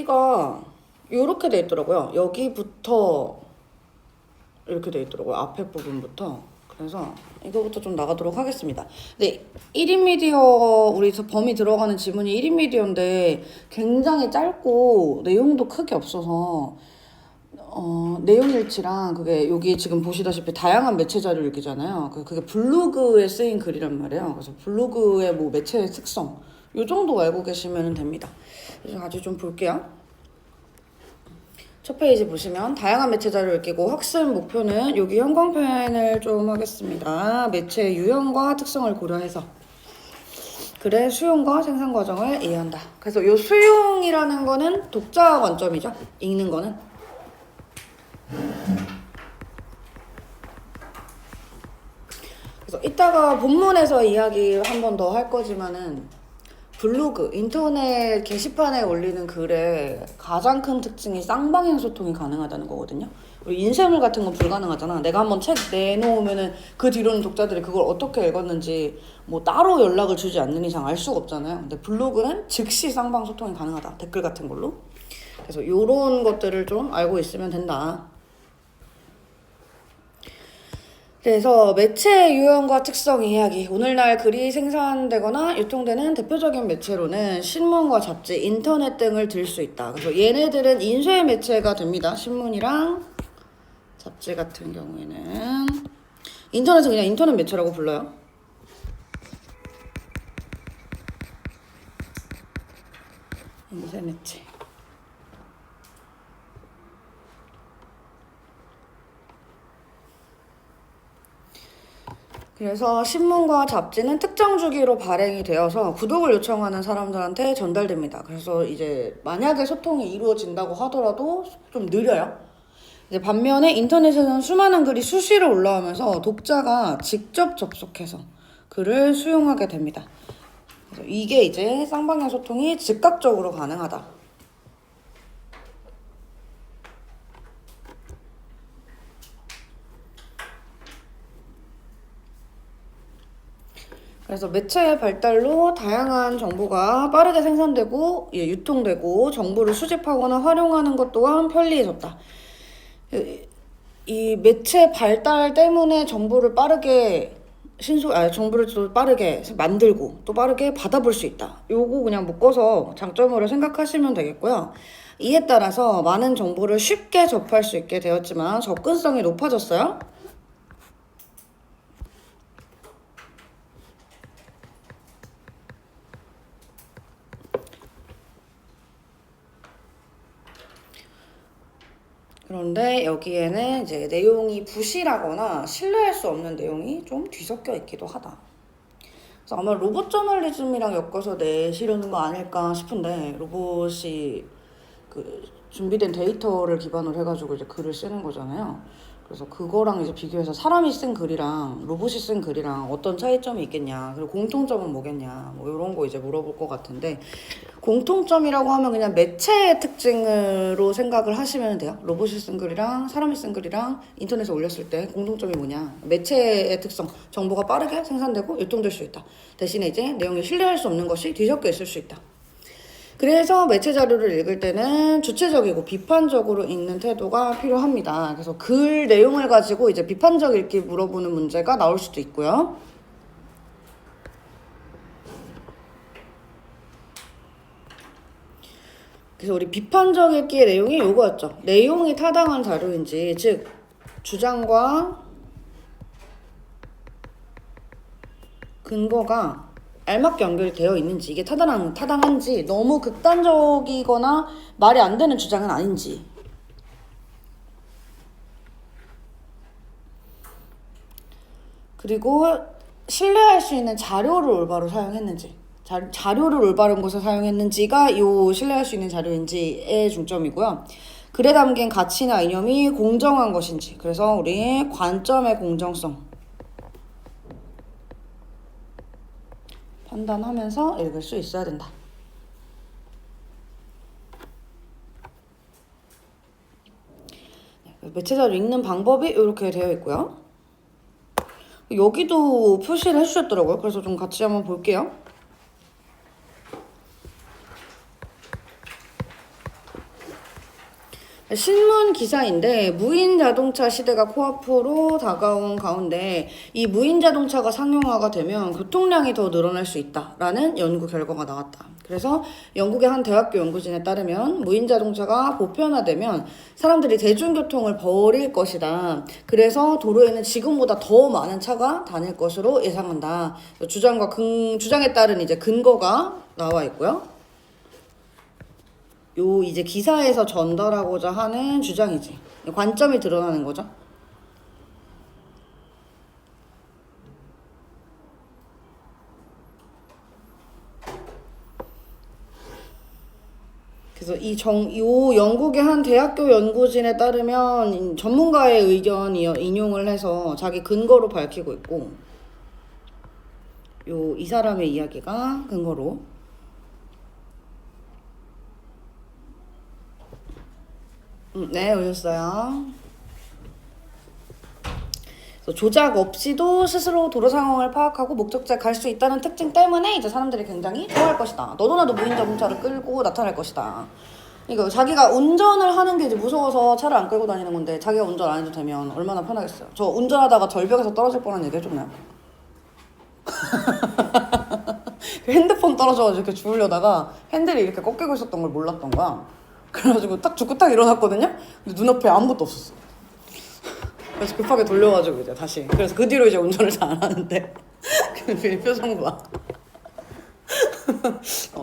여기가 이렇게 돼 있더라고요. 여기부터 이렇게 돼 있더라고요. 앞에 부분부터. 그래서 이거부터 좀 나가도록 하겠습니다. 근데 1인 미디어 우리 범위 들어가는 지문이 1인 미디어인데 굉장히 짧고 내용도 크게 없어서 내용 일치랑 그게 여기 지금 보시다시피 다양한 매체 자료 읽기잖아요. 그게 블로그에 쓰인 글이란 말이에요. 그래서 블로그의 뭐 매체의 특성 이 정도 알고 계시면 됩니다. 그래서 같이 좀 볼게요. 첫 페이지 보시면 다양한 매체 자료를 읽고 학습 목표는 여기 형광 표현을 좀 하겠습니다. 매체의 유형과 특성을 고려해서 글의 수용과 생산 과정을 이해한다. 그래서 이 수용이라는 거는 독자 관점이죠. 읽는 거는. 그래서 이따가 본문에서 이야기 한 번 더 할 거지만은 블로그, 인터넷 게시판에 올리는 글의 가장 큰 특징이 쌍방향 소통이 가능하다는 거거든요. 우리 인쇄물 같은 건 불가능하잖아. 내가 한번 책 내놓으면은 그 뒤로는 독자들이 그걸 어떻게 읽었는지 뭐 따로 연락을 주지 않는 이상 알 수가 없잖아요. 근데 블로그는 즉시 쌍방 소통이 가능하다. 댓글 같은 걸로. 그래서 이런 것들을 좀 알고 있으면 된다. 그래서 매체의 유형과 특성 이야기. 오늘날 글이 생산되거나 유통되는 대표적인 매체로는 신문과 잡지, 인터넷 등을 들 수 있다. 그래서 얘네들은 인쇄 매체가 됩니다. 신문이랑 잡지 같은 경우에는. 인터넷은 그냥 인터넷 매체라고 불러요. 인쇄 매체. 그래서 신문과 잡지는 특정 주기로 발행이 되어서 구독을 요청하는 사람들한테 전달됩니다. 그래서 이제 만약에 소통이 이루어진다고 하더라도 좀 느려요. 이제 반면에 인터넷에는 수많은 글이 수시로 올라오면서 독자가 직접 접속해서 글을 수용하게 됩니다. 그래서 이게 이제 쌍방향 소통이 즉각적으로 가능하다. 그래서 매체의 발달로 다양한 정보가 빠르게 생산되고 유통되고 정보를 수집하거나 활용하는 것 또한 편리해졌다. 이 매체 발달 때문에 정보를 빠르게 정보를 또 빠르게 만들고 또 빠르게 받아볼 수 있다. 요거 그냥 묶어서 장점으로 생각하시면 되겠고요. 이에 따라서 많은 정보를 쉽게 접할 수 있게 되었지만 접근성이 높아졌어요. 그런데 여기에는 이제 내용이 부실하거나 신뢰할 수 없는 내용이 좀 뒤섞여 있기도 하다. 그래서 아마 로봇 저널리즘이랑 엮어서 내시려는 거 아닐까 싶은데, 로봇이 그 준비된 데이터를 기반으로 해가지고 이제 글을 쓰는 거잖아요. 그래서 그거랑 이제 비교해서 사람이 쓴 글이랑 로봇이 쓴 글이랑 어떤 차이점이 있겠냐, 그리고 공통점은 뭐겠냐, 뭐 이런 거 이제 물어볼 것 같은데, 공통점이라고 하면 그냥 매체의 특징으로 생각을 하시면 돼요. 로봇이 쓴 글이랑 사람이 쓴 글이랑 인터넷에 올렸을 때 공통점이 뭐냐, 매체의 특성, 정보가 빠르게 생산되고 유통될 수 있다. 대신에 이제 내용이 신뢰할 수 없는 것이 뒤섞여 있을 수 있다. 그래서 매체 자료를 읽을 때는 주체적이고 비판적으로 읽는 태도가 필요합니다. 그래서 글 내용을 가지고 이제 비판적 읽기 물어보는 문제가 나올 수도 있고요. 그래서 우리 비판적 읽기의 내용이 요거였죠. 내용이 타당한 자료인지, 즉 주장과 근거가 알맞게 연결이 되어 있는지, 이게 타당한지, 너무 극단적이거나 말이 안 되는 주장은 아닌지. 그리고 신뢰할 수 있는 자료를 올바로 사용했는지, 자료를 올바른 곳에 사용했는지가 요 신뢰할 수 있는 자료인지의 중점이고요. 글에 담긴 가치나 이념이 공정한 것인지, 그래서 우리 관점의 공정성 판단하면서 읽을 수 있어야 된다. 매체 자료 읽는 방법이 이렇게 되어 있고요. 여기도 표시를 해주셨더라고요. 그래서 좀 같이 한번 볼게요. 신문 기사인데 무인 자동차 시대가 코앞으로 다가온 가운데 이 무인 자동차가 상용화가 되면 교통량이 더 늘어날 수 있다라는 연구 결과가 나왔다. 그래서 영국의 한 대학교 연구진에 따르면 무인 자동차가 보편화되면 사람들이 대중교통을 버릴 것이다. 그래서 도로에는 지금보다 더 많은 차가 다닐 것으로 예상한다. 주장에 따른 이제 근거가 나와 있고요. 요 이제 기사에서 전달하고자 하는 주장이지. 관점이 드러나는 거죠. 그래서 요 영국의 한 대학교 연구진에 따르면 전문가의 의견 인용을 해서 자기 근거로 밝히고 있고, 이 사람의 이야기가 근거로. 네, 오셨어요. 조작 없이도 스스로 도로 상황을 파악하고 목적지에 갈 수 있다는 특징 때문에 이제 사람들이 굉장히 좋아할 것이다. 너도 나도 무인 자동차를 끌고 나타날 것이다. 그러니까 자기가 운전을 하는 게 이제 무서워서 차를 안 끌고 다니는 건데 자기가 운전 안 해도 되면 얼마나 편하겠어요. 저 운전하다가 절벽에서 떨어질 뻔한 얘기 해줬나요? 핸드폰 떨어져가지고 이렇게 주우려다가 핸들이 이렇게 꺾이고 있었던 걸 몰랐던 거야. 그래가지고 딱 죽고 딱 일어났거든요? 근데 눈앞에 아무것도 없었어. 그래서 급하게 돌려가지고 이제 다시. 그래서 그 뒤로 이제 운전을 잘 안 하는데. 그 표정 봐.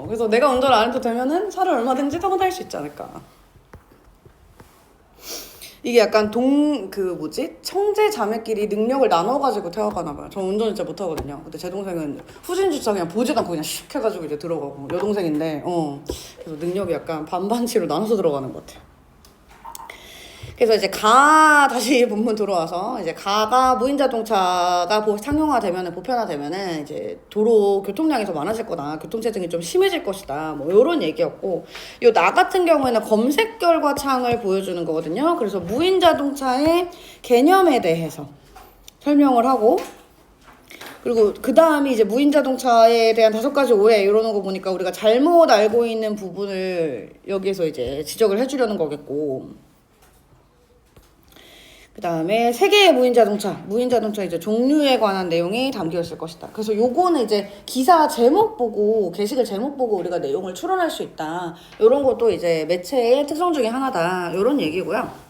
그래서 내가 운전을 안 해도 되면은 차를 얼마든지 타고 다닐 수 있지 않을까. 이게 약간 청제 자매끼리 능력을 나눠가지고 태워가나 봐요. 저 운전 진짜 못하거든요. 근데 제 동생은 후진 주차 그냥 보지도 않고 그냥 슉 해가지고 이제 들어가고, 여동생인데, 그래서 능력이 약간 반반치로 나눠서 들어가는 것 같아요. 그래서 이제 다시 본문 들어와서, 이제 가가 무인 자동차가 상용화되면은, 보편화되면은, 이제 도로 교통량이 더 많아질 거다. 교통체증이 좀 심해질 것이다. 뭐, 요런 얘기였고, 나 같은 경우에는 검색 결과 창을 보여주는 거거든요. 그래서 무인 자동차의 개념에 대해서 설명을 하고, 그리고 그 다음이 이제 무인 자동차에 대한 5가지 오해 이러는 거 보니까 우리가 잘못 알고 있는 부분을 여기에서 이제 지적을 해주려는 거겠고, 그 다음에 세계의 무인 자동차 이제 종류에 관한 내용이 담겨 있을 것이다. 그래서 요거는 이제 기사 제목 보고, 게시글 제목 보고 우리가 내용을 추론할 수 있다. 요런 것도 이제 매체의 특성 중에 하나다. 요런 얘기고요.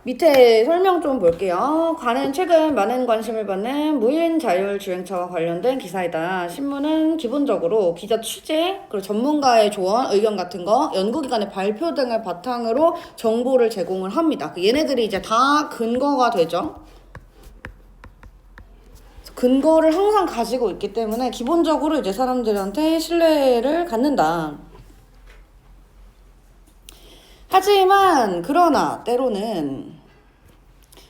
밑에 설명 좀 볼게요. 관은 최근 많은 관심을 받는 무인 자율주행차와 관련된 기사이다. 신문은 기본적으로 기자 취재, 그리고 전문가의 조언, 의견 같은 거, 연구기관의 발표 등을 바탕으로 정보를 제공을 합니다. 얘네들이 이제 다 근거가 되죠. 근거를 항상 가지고 있기 때문에 기본적으로 이제 사람들한테 신뢰를 갖는다. 하지만 그러나 때로는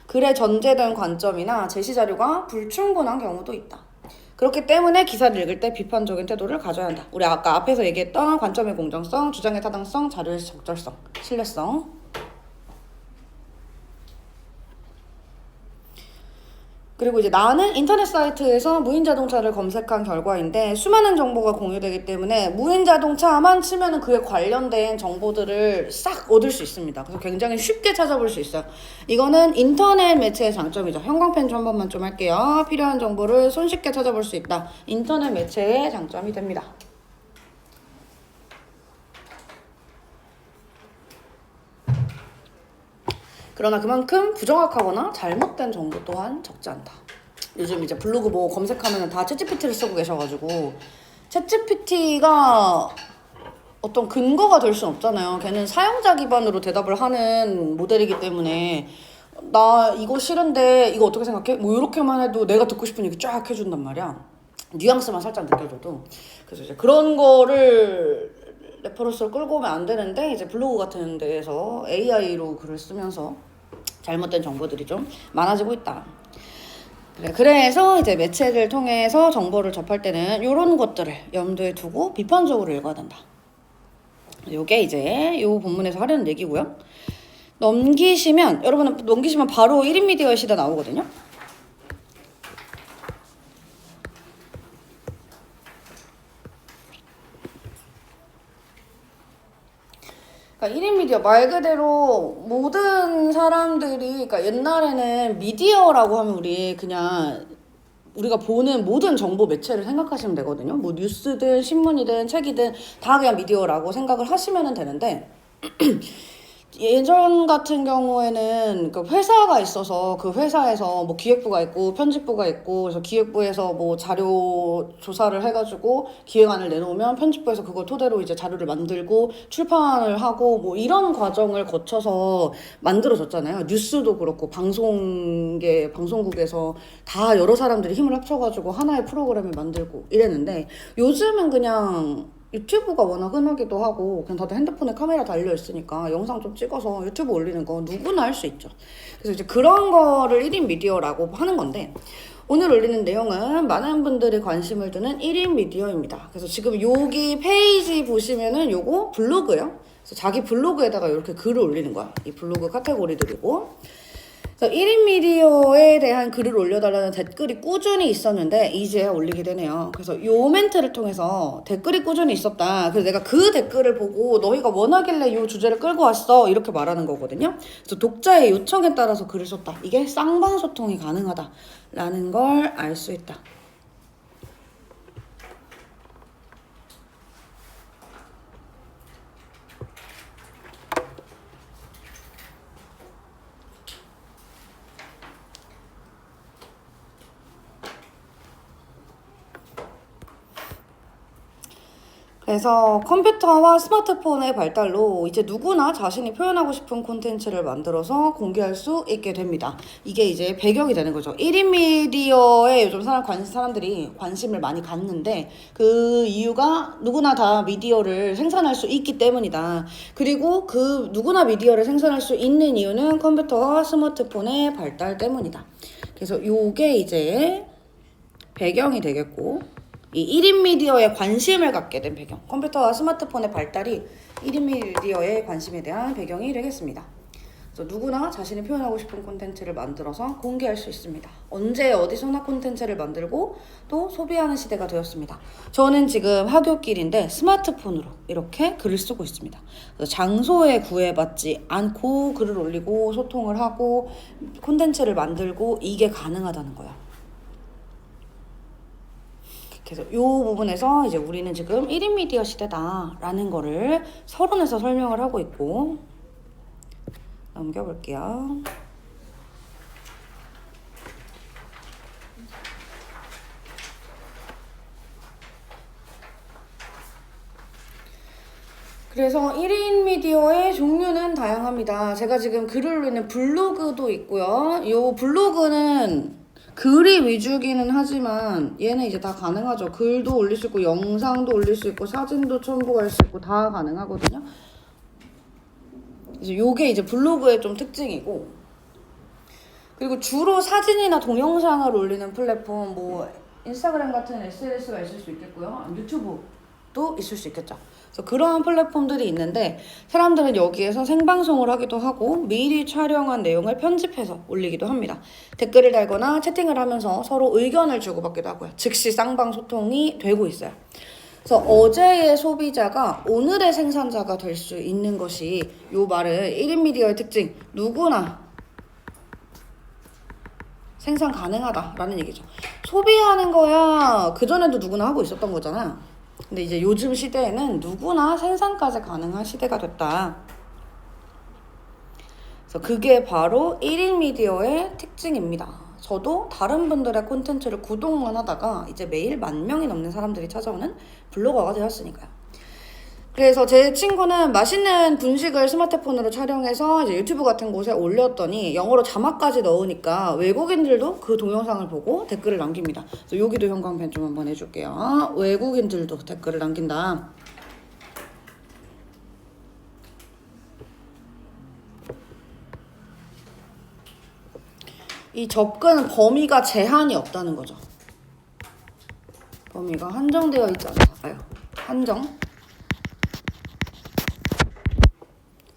글에 전제된 관점이나 제시 자료가 불충분한 경우도 있다. 그렇기 때문에 기사를 읽을 때 비판적인 태도를 가져야 한다. 우리 아까 앞에서 얘기했던 관점의 공정성, 주장의 타당성, 자료의 적절성, 신뢰성. 그리고 이제 나는 인터넷 사이트에서 무인 자동차를 검색한 결과인데 수많은 정보가 공유되기 때문에 무인 자동차만 치면은 그에 관련된 정보들을 싹 얻을 수 있습니다. 그래서 굉장히 쉽게 찾아볼 수 있어요. 이거는 인터넷 매체의 장점이죠. 형광펜 한 번만 좀 할게요. 필요한 정보를 손쉽게 찾아볼 수 있다. 인터넷 매체의 장점이 됩니다. 그러나 그만큼 부정확하거나 잘못된 정보 또한 적지 않다. 요즘 이제 블로그 뭐 검색하면 다 챗GPT를 쓰고 계셔가지고 챗GPT가 어떤 근거가 될 순 없잖아요. 걔는 사용자 기반으로 대답을 하는 모델이기 때문에 나 이거 싫은데 이거 어떻게 생각해? 뭐 이렇게만 해도 내가 듣고 싶은 얘기 쫙 해준단 말이야. 뉘앙스만 살짝 느껴줘도. 그래서 이제 그런 거를 레퍼런스로 끌고 오면 안 되는데 이제 블로그 같은 데에서 AI로 글을 쓰면서 잘못된 정보들이 좀 많아지고 있다. 그래서 이제 매체를 통해서 정보를 접할 때는 이런 것들을 염두에 두고 비판적으로 읽어야 된다. 요게 이제 요 본문에서 하려는 얘기고요. 여러분은 넘기시면 바로 1인 미디어의 시대 나오거든요. 그러니까 1인 미디어 말 그대로 모든 사람들이 그러니까 옛날에는 미디어라고 하면 우리 그냥 우리가 보는 모든 정보 매체를 생각하시면 되거든요. 뭐 뉴스든 신문이든 책이든 다 그냥 미디어라고 생각을 하시면 되는데 예전 같은 경우에는 그 회사가 있어서 그 회사에서 뭐 기획부가 있고 편집부가 있고 그래서 기획부에서 뭐 자료 조사를 해가지고 기획안을 내놓으면 편집부에서 그걸 토대로 이제 자료를 만들고 출판을 하고 뭐 이런 과정을 거쳐서 만들어졌잖아요. 뉴스도 그렇고 방송국에서 다 여러 사람들이 힘을 합쳐가지고 하나의 프로그램을 만들고 이랬는데 요즘은 그냥 유튜브가 워낙 흔하기도 하고 그냥 다들 핸드폰에 카메라 달려 있으니까 영상 좀 찍어서 유튜브 올리는 거 누구나 할 수 있죠. 그래서 이제 그런 거를 1인 미디어라고 하는 건데 오늘 올리는 내용은 많은 분들이 관심을 두는 1인 미디어입니다. 그래서 지금 여기 페이지 보시면은 요거 블로그요. 그래서 자기 블로그에다가 이렇게 글을 올리는 거야. 이 블로그 카테고리들이고. 그래서 1인 미디어에 대한 글을 올려달라는 댓글이 꾸준히 있었는데 이제 올리게 되네요. 그래서 요 멘트를 통해서 댓글이 꾸준히 있었다. 그래서 내가 그 댓글을 보고 너희가 원하길래 요 주제를 끌고 왔어. 이렇게 말하는 거거든요. 그래서 독자의 요청에 따라서 글을 썼다. 이게 쌍방소통이 가능하다라는 걸 알 수 있다. 그래서 컴퓨터와 스마트폰의 발달로 이제 누구나 자신이 표현하고 싶은 콘텐츠를 만들어서 공개할 수 있게 됩니다. 이게 이제 배경이 되는 거죠. 1인 미디어에 요즘 사람들이 관심을 많이 갖는데 그 이유가 누구나 다 미디어를 생산할 수 있기 때문이다. 그리고 그 누구나 미디어를 생산할 수 있는 이유는 컴퓨터와 스마트폰의 발달 때문이다. 그래서 요게 이제 배경이 되겠고 이 1인 미디어에 관심을 갖게 된 배경, 컴퓨터와 스마트폰의 발달이 1인 미디어에 관심에 대한 배경이 되겠습니다. 그래서 누구나 자신이 표현하고 싶은 콘텐츠를 만들어서 공개할 수 있습니다. 언제 어디서나 콘텐츠를 만들고 또 소비하는 시대가 되었습니다. 저는 지금 하굣길인데 스마트폰으로 이렇게 글을 쓰고 있습니다. 그래서 장소에 구애받지 않고 글을 올리고 소통을 하고 콘텐츠를 만들고 이게 가능하다는 거예요. 그래서 이 부분에서 이제 우리는 지금 1인 미디어 시대다라는 거를 서론에서 설명을 하고 있고 넘겨볼게요. 그래서 1인 미디어의 종류는 다양합니다. 제가 지금 글을 올리는 블로그도 있고요. 이 블로그는 글이 위주기는 하지만 얘는 이제 다 가능하죠. 글도 올릴 수 있고 영상도 올릴 수 있고 사진도 첨부할 수 있고 다 가능하거든요. 그래서 요게 이제 블로그의 좀 특징이고 그리고 주로 사진이나 동영상을 올리는 플랫폼 뭐 인스타그램 같은 SNS가 있을 수 있겠고요. 유튜브도 있을 수 있겠죠. 그래서 그러한 플랫폼들이 있는데 사람들은 여기에서 생방송을 하기도 하고 미리 촬영한 내용을 편집해서 올리기도 합니다. 댓글을 달거나 채팅을 하면서 서로 의견을 주고받기도 하고요. 즉시 쌍방소통이 되고 있어요. 그래서 어제의 소비자가 오늘의 생산자가 될 수 있는 것이 요 말은 1인 미디어의 특징 누구나 생산 가능하다라는 얘기죠. 소비하는 거야 그전에도 누구나 하고 있었던 거잖아. 근데 이제 요즘 시대에는 누구나 생산까지 가능한 시대가 됐다. 그래서 그게 바로 1인 미디어의 특징입니다. 저도 다른 분들의 콘텐츠를 구독만 하다가 이제 매일 10,000명이 넘는 사람들이 찾아오는 블로거가 되었으니까요. 그래서 제 친구는 맛있는 분식을 스마트폰으로 촬영해서 이제 유튜브 같은 곳에 올렸더니 영어로 자막까지 넣으니까 외국인들도 그 동영상을 보고 댓글을 남깁니다. 그래서 여기도 형광펜 좀 한번 해줄게요. 외국인들도 댓글을 남긴다. 이 접근 범위가 제한이 없다는 거죠. 범위가 한정되어 있지 않아요.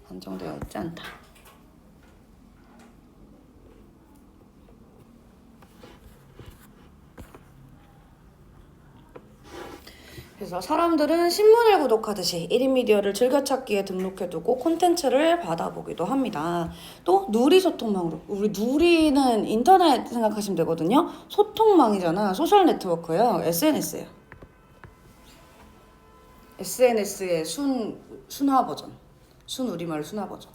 한정되어 있지 않다. 그래서 사람들은 신문을 구독하듯이 1인 미디어를 즐겨찾기에 등록해두고 콘텐츠를 받아보기도 합니다. 또 누리 소통망으로, 우리 누리는 인터넷 생각하시면 되거든요. 소통망이잖아. 소셜 네트워크예요. SNS예요. SNS의 순화 버전. 순우리말 순화 버전.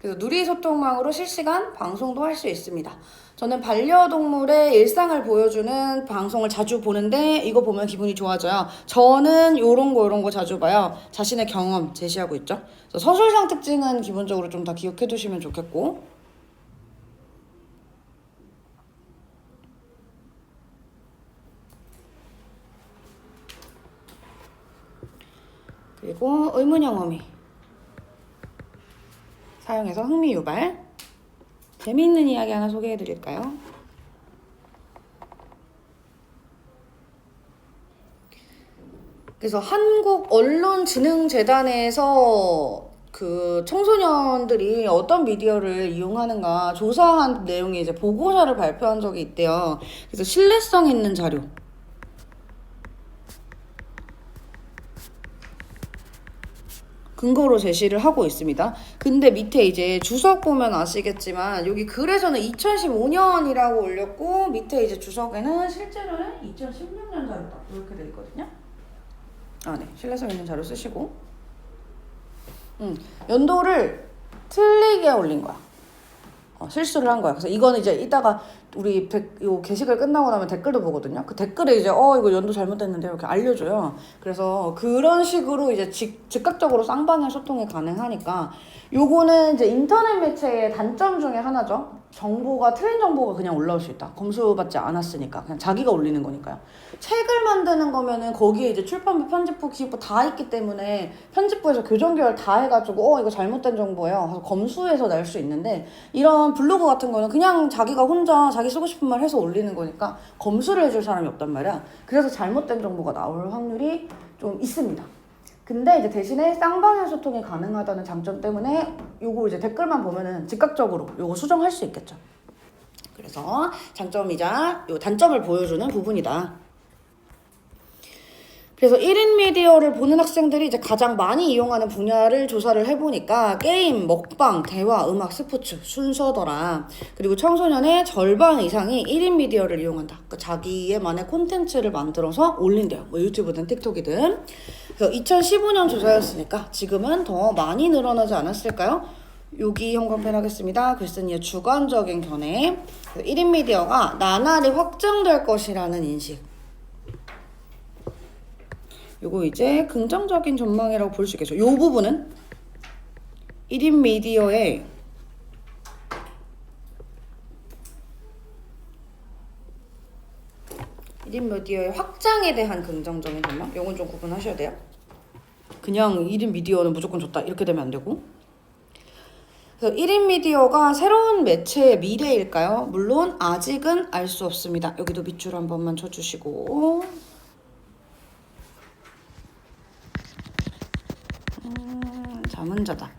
그래서 누리 소통망으로 실시간 방송도 할 수 있습니다. 저는 반려동물의 일상을 보여주는 방송을 자주 보는데 이거 보면 기분이 좋아져요. 저는 요런 거 자주 봐요. 자신의 경험 제시하고 있죠. 그래서 서술상 특징은 기본적으로 좀 다 기억해 두시면 좋겠고, 그리고 의문형 어미 사용해서 흥미 유발. 재미있는 이야기 하나 소개해 드릴까요? 그래서 한국언론진흥재단에서 그 청소년들이 어떤 미디어를 이용하는가 조사한 내용이 이제 보고서를 발표한 적이 있대요. 그래서 신뢰성 있는 자료. 근거로 제시를 하고 있습니다. 근데 밑에 이제 주석 보면 아시겠지만 여기 글에서는 2015년이라고 올렸고 밑에 이제 주석에는 실제로는 2016년 자료다 이렇게 돼 있거든요. 네, 신뢰성 있는 자료 쓰시고, 연도를 틀리게 올린 거야. 실수를 한 거야. 그래서 이거는 이제 이따가 우리 요 게시글 끝나고 나면 댓글도 보거든요. 그 댓글에 이제 이거 연도 잘못됐는데 이렇게 알려줘요. 그래서 그런 식으로 이제 즉각적으로 쌍방향 소통이 가능하니까 요거는 이제 인터넷 매체의 단점 중에 하나죠. 정보가 틀린 정보가 그냥 올라올 수 있다. 검수받지 않았으니까 그냥 자기가 올리는 거니까요. 책을 만드는 거면은 거기에 이제 출판부, 편집부, 기획부 다 있기 때문에 편집부에서 교정결 다 해가지고 이거 잘못된 정보예요. 그래서 검수해서 낼 수 있는데 이런 블로그 같은 거는 그냥 자기가 혼자 자기 쓰고 싶은 말 해서 올리는 거니까 검수를 해줄 사람이 없단 말이야. 그래서 잘못된 정보가 나올 확률이 좀 있습니다. 근데 이제 대신에 쌍방향 소통이 가능하다는 장점 때문에 요거 이제 댓글만 보면은 즉각적으로 요거 수정할 수 있겠죠. 그래서 장점이자 요 단점을 보여주는 부분이다. 그래서 1인 미디어를 보는 학생들이 이제 가장 많이 이용하는 분야를 조사를 해보니까 게임, 먹방, 대화, 음악, 스포츠 순서더라. 그리고 청소년의 절반 이상이 1인 미디어를 이용한다. 그러니까 자기의만의 콘텐츠를 만들어서 올린대요. 뭐 유튜브든 틱톡이든. 그래서 2015년 조사였으니까 지금은 더 많이 늘어나지 않았을까요? 여기 형광펜 하겠습니다. 글쓴이의 주관적인 견해. 1인 미디어가 나날이 확장될 것이라는 인식. 요거 이제 긍정적인 전망이라고 볼 수 있겠죠. 요 부분은 1인 미디어의 확장에 대한 긍정적인 전망? 요건 좀 구분하셔야 돼요. 그냥 1인 미디어는 무조건 좋다 이렇게 되면 안 되고. 그래서 1인 미디어가 새로운 매체의 미래일까요? 물론 아직은 알 수 없습니다. 여기도 밑줄 한 번만 쳐주시고, 잠은 자다.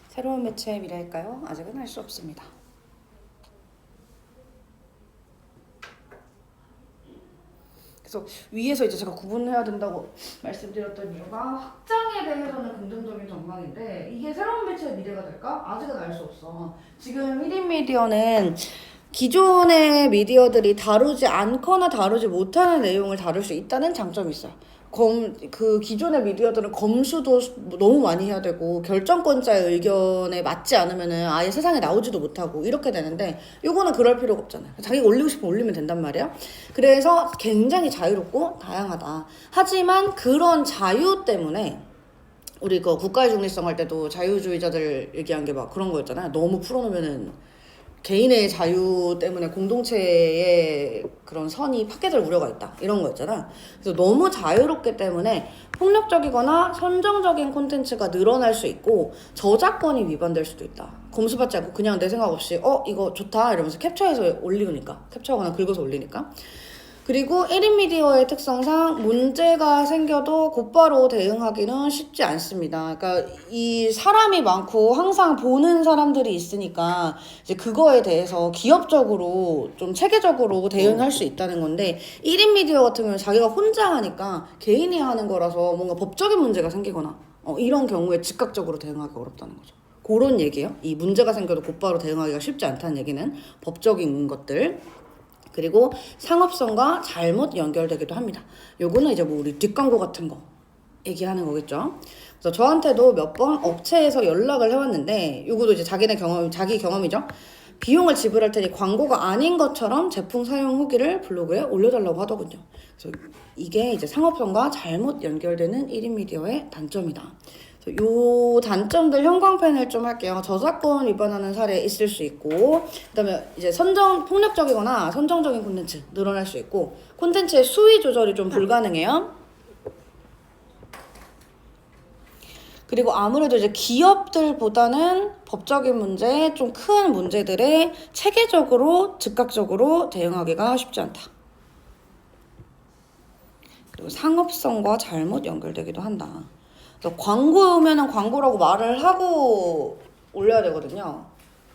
새로운 매체의 미래일까요? 아직은 알 수 없습니다. 그래서 위에서 이제 제가 구분해야 된다고 말씀드렸던 이유가 확장에 대해서는 긍정적인 전망인데 이게 새로운 매체의 미래가 될까? 아직은 알 수 없어. 지금 1인 미디어는 기존의 미디어들이 다루지 않거나 다루지 못하는 내용을 다룰 수 있다는 장점이 있어요. 그 기존의 미디어들은 검수도 너무 많이 해야 되고 결정권자의 의견에 맞지 않으면은 아예 세상에 나오지도 못하고 이렇게 되는데 요거는 그럴 필요가 없잖아요. 자기가 올리고 싶으면 올리면 된단 말이에요. 그래서 굉장히 자유롭고 다양하다. 하지만 그런 자유 때문에 우리 그 국가의 중립성 할 때도 자유주의자들 얘기한 게 막 그런 거였잖아요. 너무 풀어놓으면은 개인의 자유 때문에 공동체의 그런 선이 파괴될 우려가 있다 이런 거였잖아. 그래서 너무 자유롭기 때문에 폭력적이거나 선정적인 콘텐츠가 늘어날 수 있고 저작권이 위반될 수도 있다. 검수받지 않고 그냥 내 생각 없이 이거 좋다 이러면서 캡처해서 올리니까, 캡처하거나 긁어서 올리니까. 그리고 1인 미디어의 특성상 문제가 생겨도 곧바로 대응하기는 쉽지 않습니다. 그러니까 이 사람이 많고 항상 보는 사람들이 있으니까 이제 그거에 대해서 기업적으로 좀 체계적으로 대응할 수 있다는 건데 1인 미디어 같은 경우는 자기가 혼자 하니까 개인이 하는 거라서 뭔가 법적인 문제가 생기거나 이런 경우에 즉각적으로 대응하기 어렵다는 거죠. 그런 얘기예요. 이 문제가 생겨도 곧바로 대응하기가 쉽지 않다는 얘기는 법적인 것들. 그리고 상업성과 잘못 연결되기도 합니다. 요거는 이제 뭐 우리 뒷광고 같은 거 얘기하는 거겠죠. 그래서 저한테도 몇 번 업체에서 연락을 해왔는데 요거도 이제 자기 경험이죠. 비용을 지불할 테니 광고가 아닌 것처럼 제품 사용 후기를 블로그에 올려달라고 하더군요. 그래서 이게 이제 상업성과 잘못 연결되는 1인 미디어의 단점이다. 요 단점들 형광펜을 좀 할게요. 저작권 위반하는 사례 있을 수 있고, 그다음에 이제 폭력적이거나 선정적인 콘텐츠 늘어날 수 있고, 콘텐츠의 수위 조절이 좀 불가능해요. 그리고 아무래도 이제 기업들보다는 법적인 문제, 좀 큰 문제들에 체계적으로 즉각적으로 대응하기가 쉽지 않다. 그리고 상업성과 잘못 연결되기도 한다. 광고면은 광고라고 말을 하고 올려야 되거든요.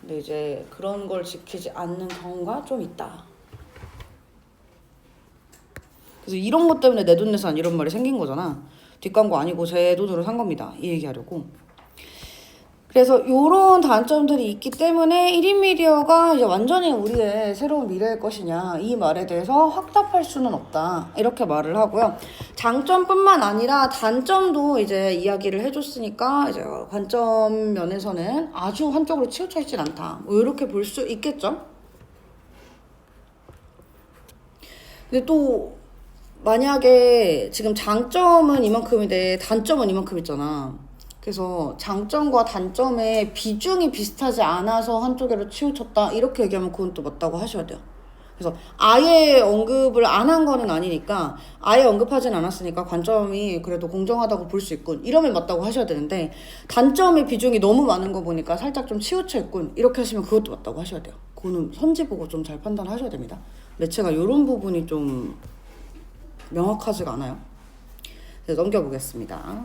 근데 이제 그런 걸 지키지 않는 경우가 좀 있다. 그래서 이런 것 때문에 내돈내산 이런 말이 생긴 거잖아. 뒷광고 아니고 제 돈으로 산 겁니다. 이 얘기하려고. 그래서 이런 단점들이 있기 때문에 1인 미디어가 이제 완전히 우리의 새로운 미래일 것이냐 이 말에 대해서 확답할 수는 없다 이렇게 말을 하고요. 장점뿐만 아니라 단점도 이제 이야기를 해줬으니까 이제 관점 면에서는 아주 한쪽으로 치우쳐 있진 않다 뭐 이렇게 볼 수 있겠죠. 근데 또 만약에 지금 장점은 이만큼인데 단점은 이만큼 있잖아. 그래서 장점과 단점의 비중이 비슷하지 않아서 한쪽으로 치우쳤다 이렇게 얘기하면 그건 또 맞다고 하셔야 돼요. 그래서 아예 언급을 안 한 거는 아니니까 아예 언급하진 않았으니까 관점이 그래도 공정하다고 볼 수 있군 이러면 맞다고 하셔야 되는데 단점의 비중이 너무 많은 거 보니까 살짝 좀 치우쳐 있군 이렇게 하시면 그것도 맞다고 하셔야 돼요. 그거는 선지 보고 좀 잘 판단하셔야 됩니다. 매체가 이런 부분이 좀 명확하지가 않아요. 그래서 넘겨보겠습니다.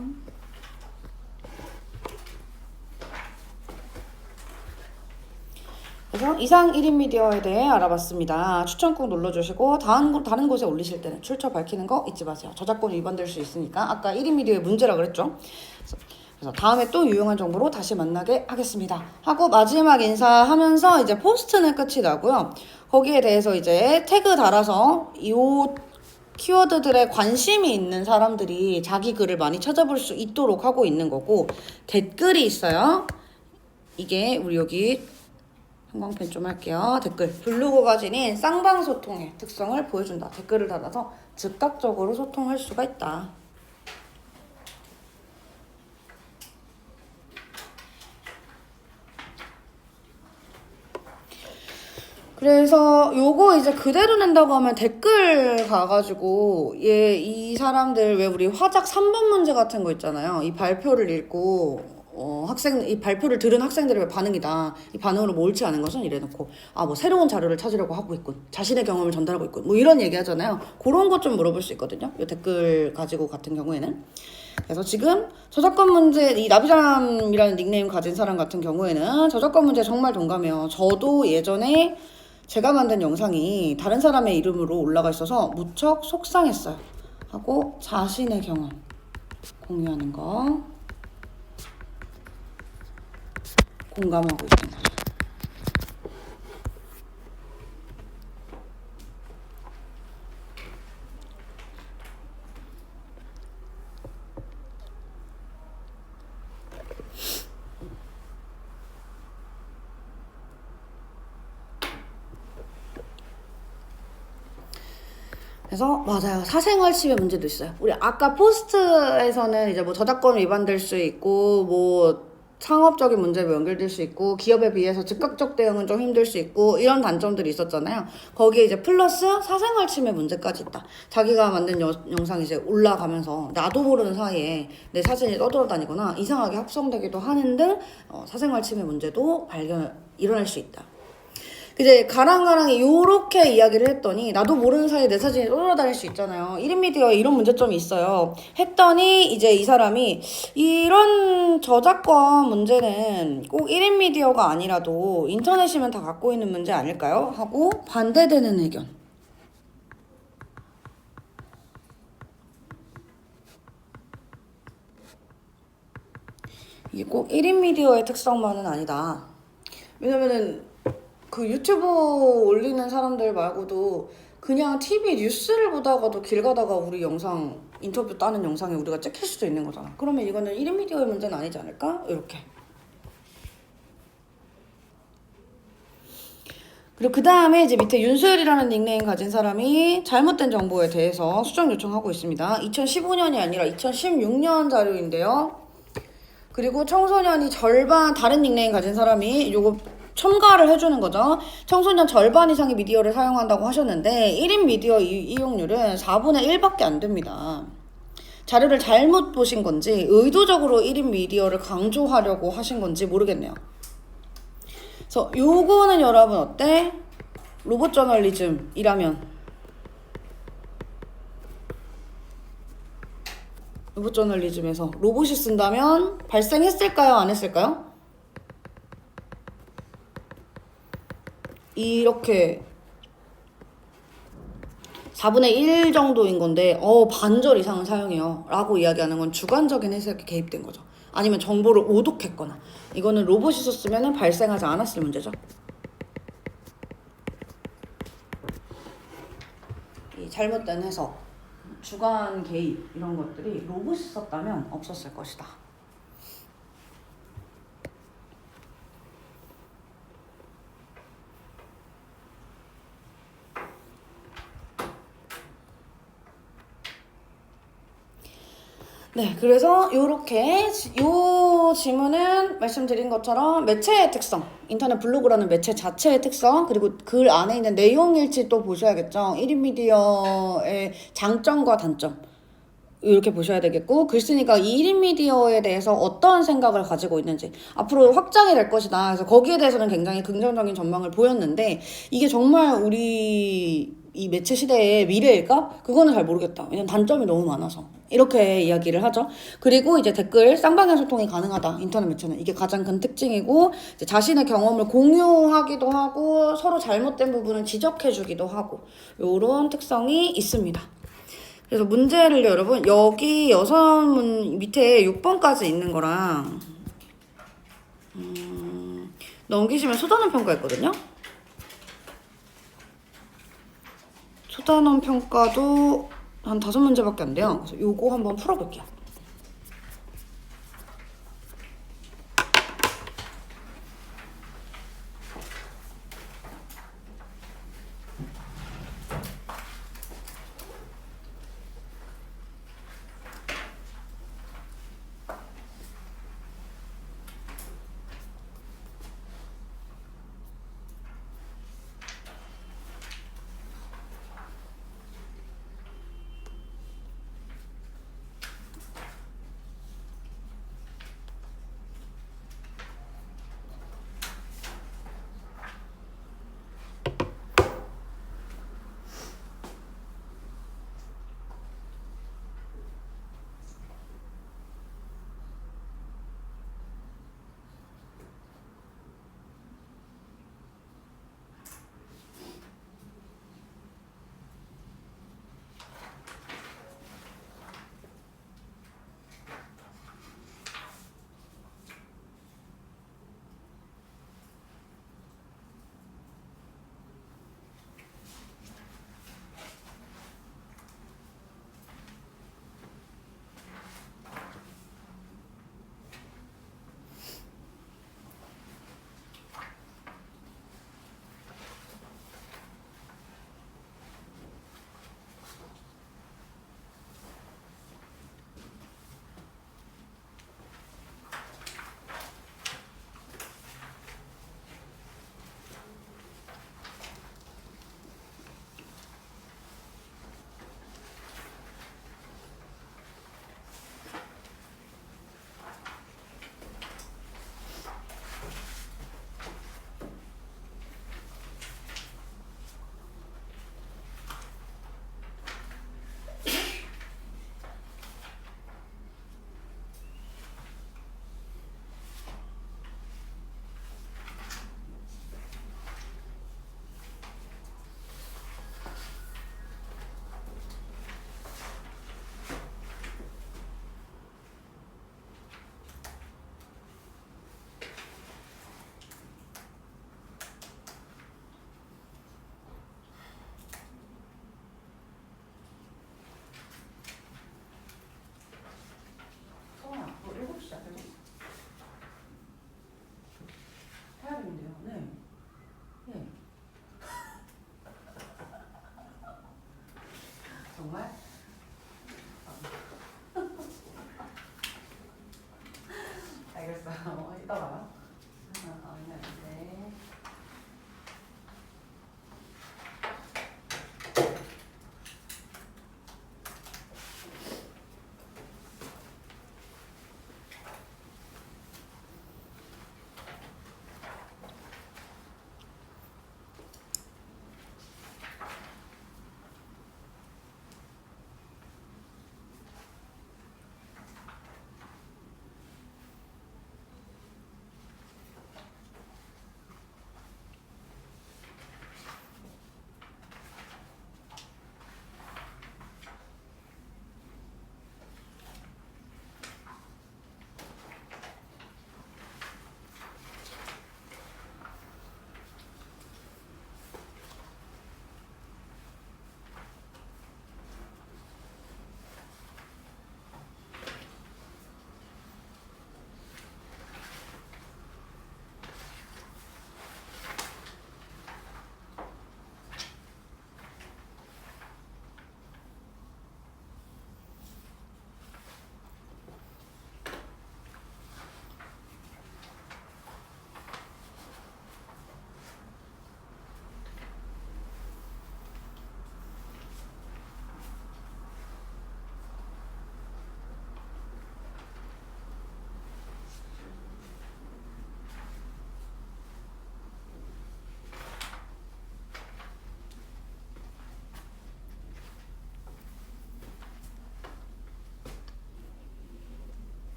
그래서 이상 1인 미디어에 대해 알아봤습니다. 추천 꾹 눌러주시고 다른 곳에 올리실 때는 출처 밝히는 거 잊지 마세요. 저작권 위반될 수 있으니까 아까 1인 미디어의 문제라 그랬죠. 그래서 다음에 또 유용한 정보로 다시 만나게 하겠습니다. 하고 마지막 인사하면서 이제 포스트는 끝이 나고요. 거기에 대해서 이제 태그 달아서 이 키워드들에 관심이 있는 사람들이 자기 글을 많이 찾아볼 수 있도록 하고 있는 거고 댓글이 있어요. 이게 우리 여기 형광펜 좀 할게요. 댓글. 블로그가 지닌 쌍방소통의 특성을 보여준다. 댓글을 달아서 즉각적으로 소통할 수가 있다. 그래서 요거 이제 그대로 낸다고 하면 댓글 가가지고 이 사람들 왜 우리 화작 3번 문제 같은 거 있잖아요. 이 발표를 읽고 이 발표를 들은 학생들의 반응이다. 이 반응으로 뭐 옳지 않은 것은 이래놓고 뭐 새로운 자료를 찾으려고 하고 있군. 자신의 경험을 전달하고 있군. 뭐 이런 얘기 하잖아요. 그런 것 좀 물어볼 수 있거든요. 이 댓글 가지고 같은 경우에는. 그래서 지금 저작권 문제, 이 나비잠이라는 닉네임 가진 사람 같은 경우에는 저작권 문제 정말 동감해요. 저도 예전에 제가 만든 영상이 다른 사람의 이름으로 올라가 있어서 무척 속상했어요. 하고 자신의 경험 공유하는 거 공감하고 있습니다. 그래서 맞아요. 사생활 침해 문제도 있어요. 우리 아까 포스트에서는 이제 뭐 저작권 위반될 수 있고 뭐 상업적인 문제로 연결될 수 있고 기업에 비해서 즉각적 대응은 좀 힘들 수 있고 이런 단점들이 있었잖아요. 거기에 이제 플러스 사생활 침해 문제까지 있다. 자기가 만든 영상이 이제 올라가면서 나도 모르는 사이에 내 사진이 떠돌아다니거나 이상하게 합성되기도 하는 등 사생활 침해 문제도 일어날 수 있다. 이제 가랑가랑이 요렇게 이야기를 했더니 나도 모르는 사이에 내 사진이 떠돌아다닐 수 있잖아요. 1인 미디어에 이런 문제점이 있어요. 했더니 이제 이 사람이 이런 저작권 문제는 꼭 1인 미디어가 아니라도 인터넷이면 다 갖고 있는 문제 아닐까요? 하고 반대되는 의견. 이게 꼭 1인 미디어의 특성만은 아니다. 왜냐면은 그 유튜브 올리는 사람들 말고도 그냥 TV 뉴스를 보다가도 길 가다가 우리 영상 인터뷰 따는 영상에 우리가 찍힐 수도 있는 거잖아. 그러면 이거는 1인 미디어의 문제는 아니지 않을까? 이렇게. 그리고 그 다음에 이제 밑에 윤수열이라는 닉네임 가진 사람이 잘못된 정보에 대해서 수정 요청하고 있습니다. 2015년이 아니라 2016년 자료인데요. 그리고 청소년이 절반, 다른 닉네임 가진 사람이 요거 첨가를 해주는 거죠. 청소년 절반 이상의 미디어를 사용한다고 하셨는데 1인 미디어 이용률은 4분의 1밖에 안 됩니다. 자료를 잘못 보신 건지 의도적으로 1인 미디어를 강조하려고 하신 건지 모르겠네요. 그래서 요거는 여러분 어때? 로봇 저널리즘이라면 로봇 저널리즘에서 로봇이 쓴다면 발생했을까요? 안 했을까요? 이렇게 4분의 1 정도인 건데 반절 이상은 사용해요 라고 이야기하는 건 주관적인 해석이 개입된 거죠. 아니면 정보를 오독했거나 이거는 로봇이 썼으면 발생하지 않았을 문제죠. 이 잘못된 해석, 주관 개입 이런 것들이 로봇이 썼다면 없었을 것이다. 네, 그래서 요렇게 요 지문은 말씀드린 것처럼 매체의 특성, 인터넷 블로그라는 매체 자체의 특성, 그리고 글 안에 있는 내용일지 또 보셔야겠죠. 1인 미디어의 장점과 단점 이렇게 보셔야 되겠고, 글 쓰니까 이 1인 미디어에 대해서 어떤 생각을 가지고 있는지 앞으로 확장이 될 것이다. 그래서 거기에 대해서는 굉장히 긍정적인 전망을 보였는데 이게 정말 우리 이 매체 시대의 미래일까? 그거는 잘 모르겠다. 왜냐면 단점이 너무 많아서 이렇게 이야기를 하죠. 그리고 이제 댓글 쌍방향 소통이 가능하다. 인터넷 매체는 이게 가장 큰 특징이고, 이제 자신의 경험을 공유하기도 하고 서로 잘못된 부분을 지적해주기도 하고 이런 특성이 있습니다. 그래서 문제를 여러분 여기 6문 밑에 6번까지 있는 거랑 넘기시면 소단원 평가 있거든요. 소단원 평가도 한 5문제밖에 안 돼요. 그래서 요거 한번 풀어볼게요. 이따 봐요. 네.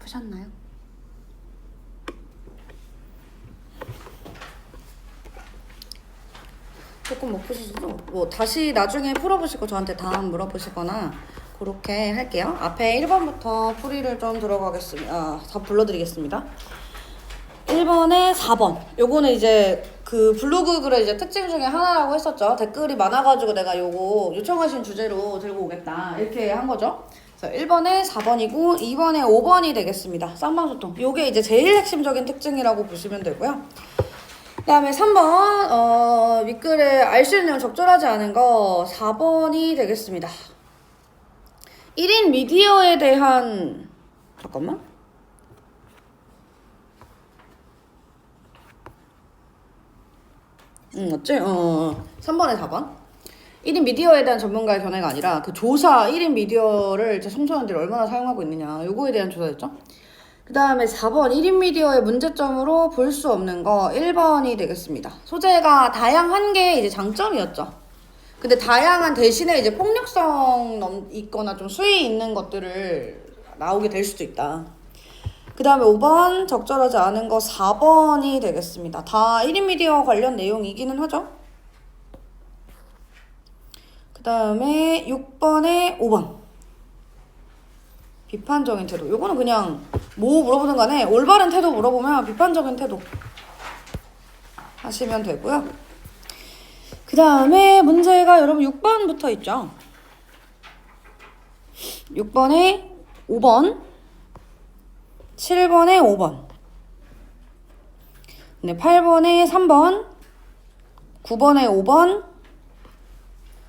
푸셨나요? 조금 못 푸셔도 뭐 다시 나중에 풀어보시고 저한테 다음 물어보시거나 그렇게 할게요. 앞에 1번부터 풀이를 좀 들어가겠습니다. 다 불러드리겠습니다. 1번에 4번. 요거는 이제 그 블로그 글의 이제 특징 중에 하나라고 했었죠. 댓글이 많아가지고 내가 요거 요청하신 주제로 들고 오겠다. 이렇게 한 거죠. 그래서 1번에 4번이고 2번에 5번이 되겠습니다. 쌍방소통. 요게 이제 제일 핵심적인 특징이라고 보시면 되고요. 그 다음에 3번, 윗글에 알 수 있는 내용 적절하지 않은 거 4번이 되겠습니다. 1인 미디어에 대한, 잠깐만. 맞지? 3번에 4번. 1인 미디어에 대한 전문가의 견해가 아니라 그 조사 1인 미디어를 청소년들이 얼마나 사용하고 있느냐 요거에 대한 조사였죠. 그 다음에 4번 1인 미디어의 문제점으로 볼 수 없는 거 1번이 되겠습니다. 소재가 다양한 게 이제 장점이었죠. 근데 다양한 대신에 이제 폭력성 있거나 좀 수위 있는 것들을 나오게 될 수도 있다. 그 다음에 5번 적절하지 않은 거 4번이 되겠습니다. 다 1인 미디어 관련 내용이기는 하죠. 그 다음에 6번에 5번 비판적인 태도. 요거는 그냥 뭐 물어보든 간에 올바른 태도 물어보면 비판적인 태도 하시면 되고요. 그 다음에 문제가 여러분 6번부터 있죠. 6번에 5번 7번에 5번. 네, 8번에 3번. 9번에 5번.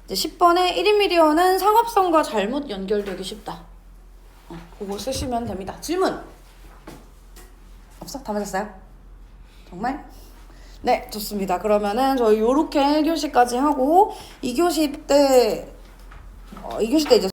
이제 10번에 1인미디어는 상업선과 잘못 연결되기 쉽다. 그거 쓰시면 됩니다. 질문! 없어? 다 맞았어요? 정말? 네, 좋습니다. 그러면은 저희 요렇게 1교시까지 하고 2교시 때 이제